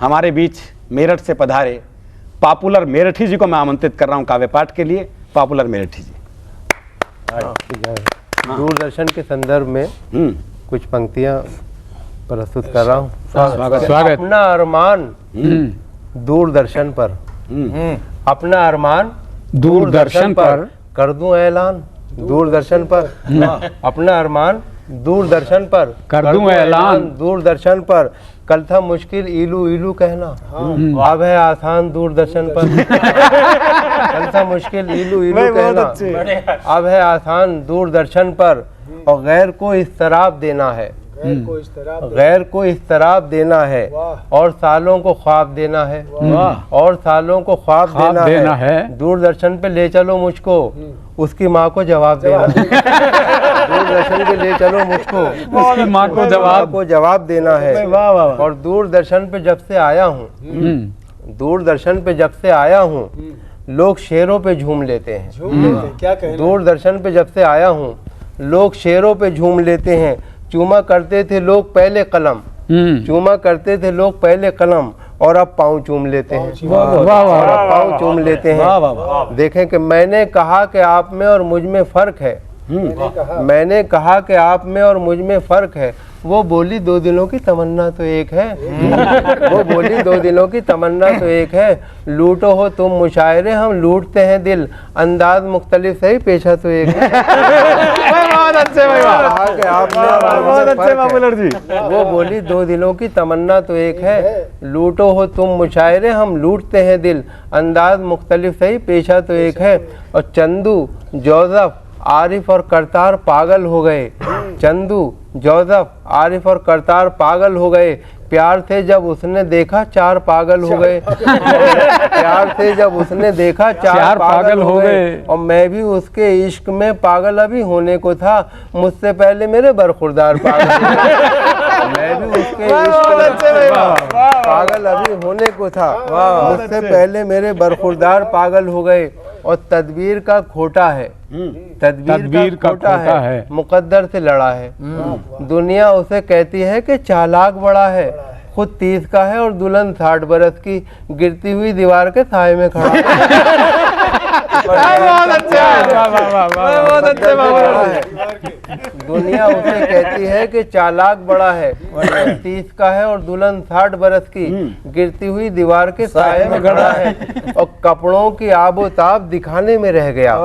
हमारे बीच मेरठ से पधारे पॉपुलर मेरठी जी को मैं आमंत्रित कर रहा हूं काव्य पाठ के लिए। पॉपुलर मेरठी जी। दूरदर्शन के संदर्भ में कुछ पंक्तियां प्रस्तुत कर रहा हूँ। स्वागत। अपना अरमान दूरदर्शन पर, अपना अरमान दूरदर्शन पर कर दूं ऐलान दूरदर्शन पर, अपना अरमान दूरदर्शन पर कर दूं ऐलान दूरदर्शन पर। कल था मुश्किल इलू इलू कहना, अब है आसान दूरदर्शन पर। कल था मुश्किल इलू इलू कहना, अब है आसान दूरदर्शन पर। और गैर को इस्तराब देना है, गैर को इस्तराब देना है, और सालों को ख्वाब देना है, और सालों को ख्वाब देना है। दूरदर्शन पे ले चलो मुझको, उसकी माँ को जवाब देना। दूरदर्शन पे ले चलो मुझको, उसकी माँ को जवाब देना है। और दूरदर्शन पे जब से आया हूँ, दूरदर्शन पे जब से आया हूँ, लोग शेरों पे झूम लेते हैं। क्या कहना? दूरदर्शन पे जब से आया हूँ, लोग शेरों पे झूम लेते हैं। चूमा करते थे लोग पहले कलम, चूमा करते थे लोग पहले कलम, और अब पाँव चूम लेते हैं। और अब पाँव चूम लेते हैं। देखें कि मैंने कहा कि आप में और मुझ में फर्क है, मैंने कहा कि आप में और मुझ में फर्क है। वो बोली दो दिलों की तमन्ना तो एक है, वो बोली दो दिलों की तमन्ना तो एक है। लूटो हो तुम मुशायरे, हम लूटते हैं दिल, अंदाज मुख्तलिफ सही पेशा तो एक है। बहुत अच्छे भाई, बहुत अच्छे पॉपुलर जी। वो बोली दो दिलों की तमन्ना तो एक है। लूटो हो तुम मुशायरे, हम लूटते हैं दिल, अंदाज मुख्तलिफ सही पेशा तो एक है। और चंदू जोसेफ आरिफ और करतार पागल हो गए, चंदू जोसेफ आरिफ और करतार पागल हो गए। प्यार से जब उसने देखा चार पागल हो गए, प्यार से जब उसने देखा चार पागल हो गए। और मैं भी उसके इश्क में पागल अभी होने को था, मुझसे पहले मेरे बरखुरदार पागल हो गए। मैं भी उसके इश्क में पागल अभी होने को था, मुझसे पहले मेरे बरखुरदार पागल हो गए। और तदबीर का खोटा है, तदबीर का खोटा है, मुकद्दर से लड़ा है। दुनिया उसे कहती है कि चालाक बड़ा है, खुद 30 का है और दुल्हन 60 बरस की, गिरती हुई दीवार के साए में खड़ा है। बहुत अच्छे, बहुत अच्छे है। दुनिया उसे कहती है कि चालाक बड़ा है, 30 का है और दुल्हन 60 बरस की, गिरती हुई दीवार के साए में खड़ा है। और कपड़ों की आबोताब दिखाने में रह गया,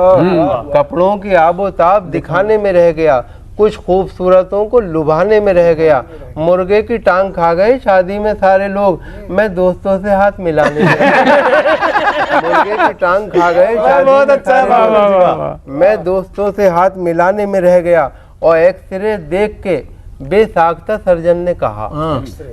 कपड़ों की आबोताब दिखाने में रह गया, कुछ खूबसूरतों को लुभाने में रह गया। मुर्गे की टांग खा गए शादी में सारे लोग, मैं दोस्तों से हाथ मिलाने में। मुर्गे की टांग खा गए शादी में सारे लोग, मैं दोस्तों से हाथ मिलाने में रह गया। और एक्सरे देख के बेसाख्ता सर्जन ने कहा,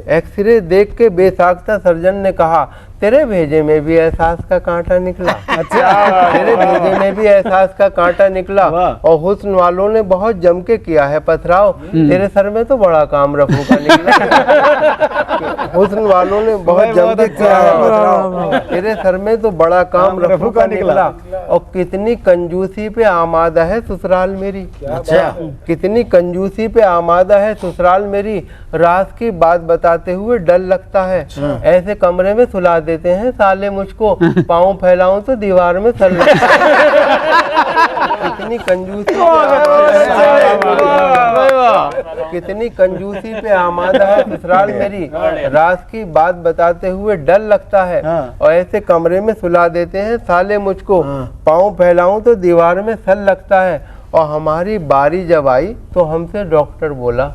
एक्सरे देख के बेसाख्ता सर्जन ने कहा, तेरे भेजे में भी एहसास का कांटा निकला। अच्छा, तेरे भेजे में भी एहसास का कांटा निकला। और हुस्न वालों ने बहुत जम के किया है पथराव, तेरे सर में तो बड़ा काम रफू का निकला। हुस्न वालों ने बहुत जम के किया है पथराव, तेरे सर में तो बड़ा काम रफू का निकला। और कितनी कंजूसी पे आमादा है ससुराल मेरी, अच्छा, कितनी कंजूसी पे आमादा है ससुराल मेरी। राज की बात बताते हुए डर लगता है, ऐसे कमरे में सुला देते हैं साले मुझको, पाँव फैलाऊं तो दीवार में सर लगता है। कितनी कंजूसी कितनी कंजूसी पे आमादा है ससुराल मेरी। राज की बात बताते हुए डर लगता है, और ऐसे कमरे में सुला देते हैं साले मुझको, पाँव फैलाऊं तो दीवार में सर लगता है। और हमारी बारी जब आई तो हमसे डॉक्टर बोला,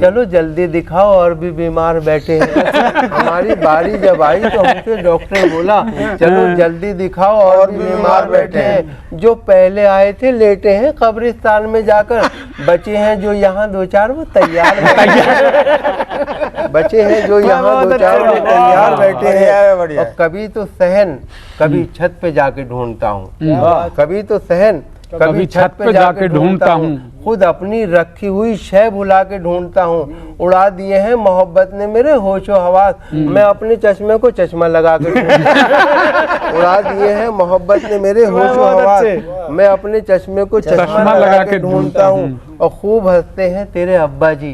चलो जल्दी दिखाओ और भी बीमार बैठे हैं। हमारी बारी जब आई तो हमसे डॉक्टर बोला, चलो जल्दी दिखाओ और भी बीमार बैठे हैं। जो पहले आए थे लेटे हैं कब्रिस्तान में जाकर, बचे हैं जो यहाँ दो चार वो तैयार बचे हैं जो यहाँ दो चार वो तैयार बैठे हैं। और कभी तो सहन कभी छत पे जाके ढूंढता हूँ, कभी तो सहन कभी छत पे जाके ढूंढता हूँ, खुद अपनी रखी हुई शय भुला के ढूंढता हूँ। उड़ा दिए हैं मोहब्बत ने मेरे होशो हवास, मैं अपने चश्मे को चश्मा लगा के उड़ा दिए हैं मोहब्बत ने मेरे होशो हवास, मैं अपने चश्मे को चश्मा लगा के ढूंढता हूँ। और खूब हंसते हैं तेरे अब्बा जी,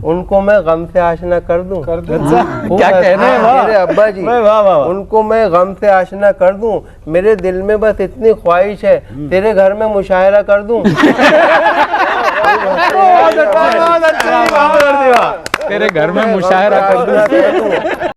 उनको मैं गम से आशना कर दूं। खूब क्या कह रहे हैं, हंसते हैं वाह। तेरे अब्बा जी, वाह, वाह, वाह। उनको मैं गम से आशना कर दूं। मेरे दिल में बस इतनी ख्वाहिश है तेरे घर में मुशायरा कर दूं। बहुत अच्छी, बहुत अच्छी, बहुत अच्छी, वाह। तेरे घर में मुशायरा कर दूं। कर दूं।